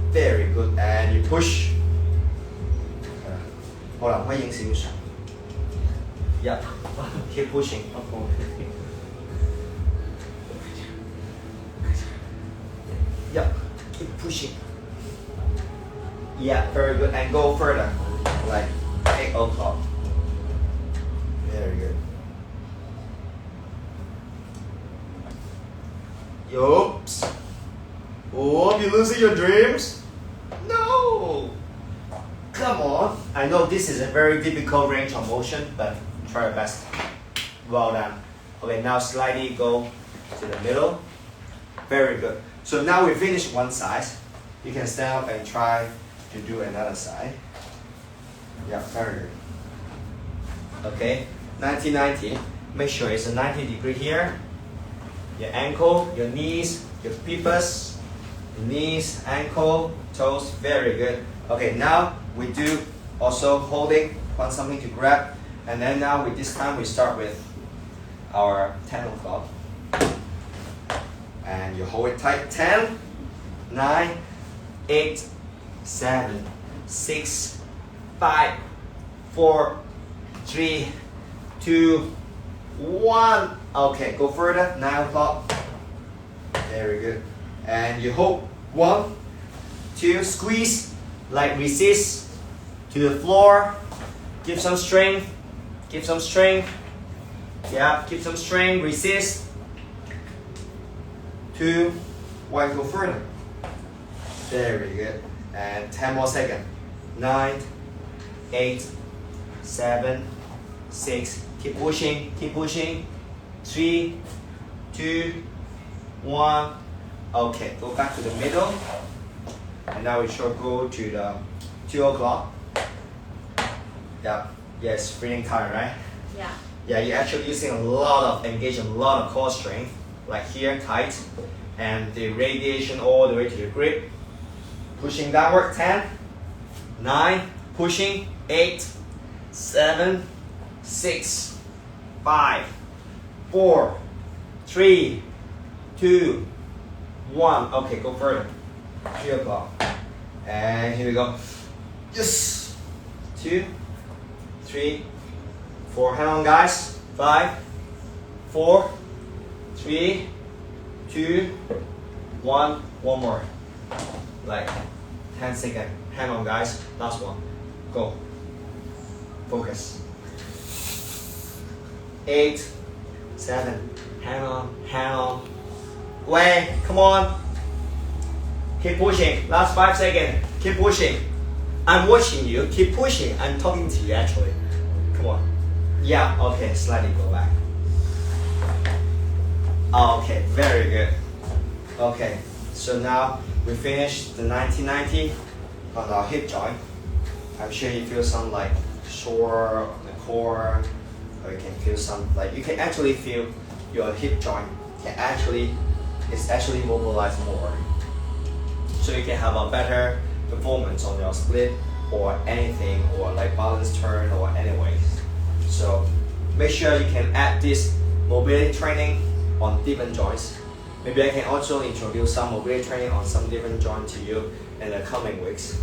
Very good, and you push. Hold on, yeah, keep pushing. Yeah, keep pushing. Yeah, very good, and go further, like 8 o'clock. Very good. Oops. Oh, you losing your dreams? No. Come on. I know this is a very difficult range of motion, but try your best. Well done. Okay, now slightly go to the middle. Very good. So now we finish one side. You can stand up and try to do another side. Yeah, very good. Okay, 90-90. Make sure it's a 90-degree here. Your ankle, your knees, your peepers, knees, ankle, toes. Very good. Okay, now we do also holding, find something to grab, and then now this time we start with our 10 o'clock. And you hold it tight. 10, 9, 8, 7, 6, 5, 4, 3, 2, 1. Okay, go further. 9 o'clock. Very good. And you hold 1, 2, squeeze, like resist to the floor. Give some strength. Give some strength. Yeah, keep some strength. Resist. 2, 1, go further. Very good. And 10 more seconds. 9, 8, 7, 6. Keep pushing. Keep pushing. 3, 2, 1. Okay, go back to the middle. And now we shall go to the 2 o'clock. Yeah, yes, feeling tired, right? Yeah. Yeah, you're actually using a lot of engagement, a lot of core strength, like here, tight, and the radiation all the way to the grip. Pushing downward, 10, 9, pushing, 8, 7, 6, 5, 4, 3, 2, 1. Okay, go further. 3 o'clock. And here we go. Yes. 2, 3, 4. Hang on, guys. 5, 4, 3, 2, 1. One more. Like 10 seconds. Hang on, guys. Last one. Go. Focus. 8, 7. Hang on. Hang on. Wait. Come on. Keep pushing. Last 5 seconds. Keep pushing. I'm watching you. Keep pushing. I'm talking to you actually. Come on. Yeah. Okay. Slightly go back. Okay. Very good. Okay. So now we finished the 90-90 on our hip joint. I'm sure you feel some like sore on the core, or you can feel some like you can actually feel your hip joint it's actually mobilized more. So you can have a better performance on your split or anything, or like balance turn or anyways. So make sure you can add this mobility training on different joints. Maybe I can also introduce some mobility training on some different joints to you in the coming weeks.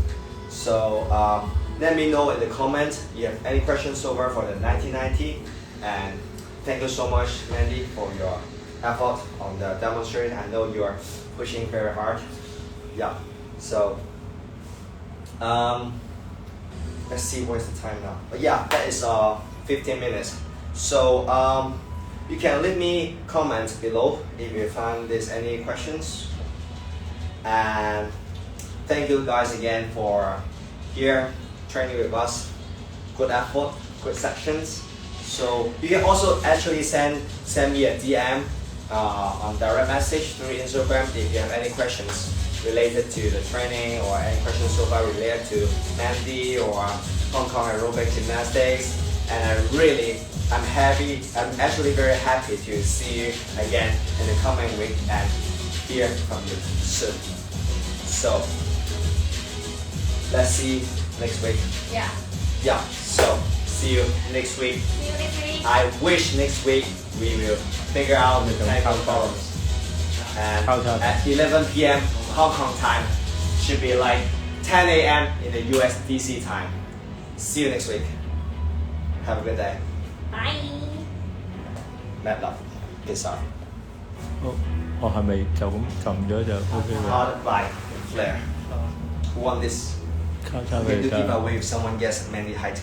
So let me know in the comments if you have any questions so far for the 90-90. And thank you so much, Mandy, for your effort on the demonstration. I know you are pushing very hard. Yeah. So let's see what's the time now. But yeah, that is 15 minutes. So you can leave me comments below if you find there's any questions. And thank you guys again for here training with us. Good effort, good sections. So you can also actually send me a DM on direct message through Instagram if you have any questions related to the training, or any questions so far related to Mandy or Hong Kong aerobic gymnastics. And I'm actually very happy to see you again in the coming week and hear from you soon. So let's see next week. Yeah. Yeah, so see you next week. See you next week. I wish next week we will figure out the technical problems. And at 11 p.m. Hong Kong time, should be like 10 a.m. in the US DC time. See you next week. Have a good day. Bye. Bad luck. Peace out. 我係咪就咁撳咗就 OK 嘅？ Hard by flare. Who won this? 交叉 We 俾 do 你 give away if someone gets many height.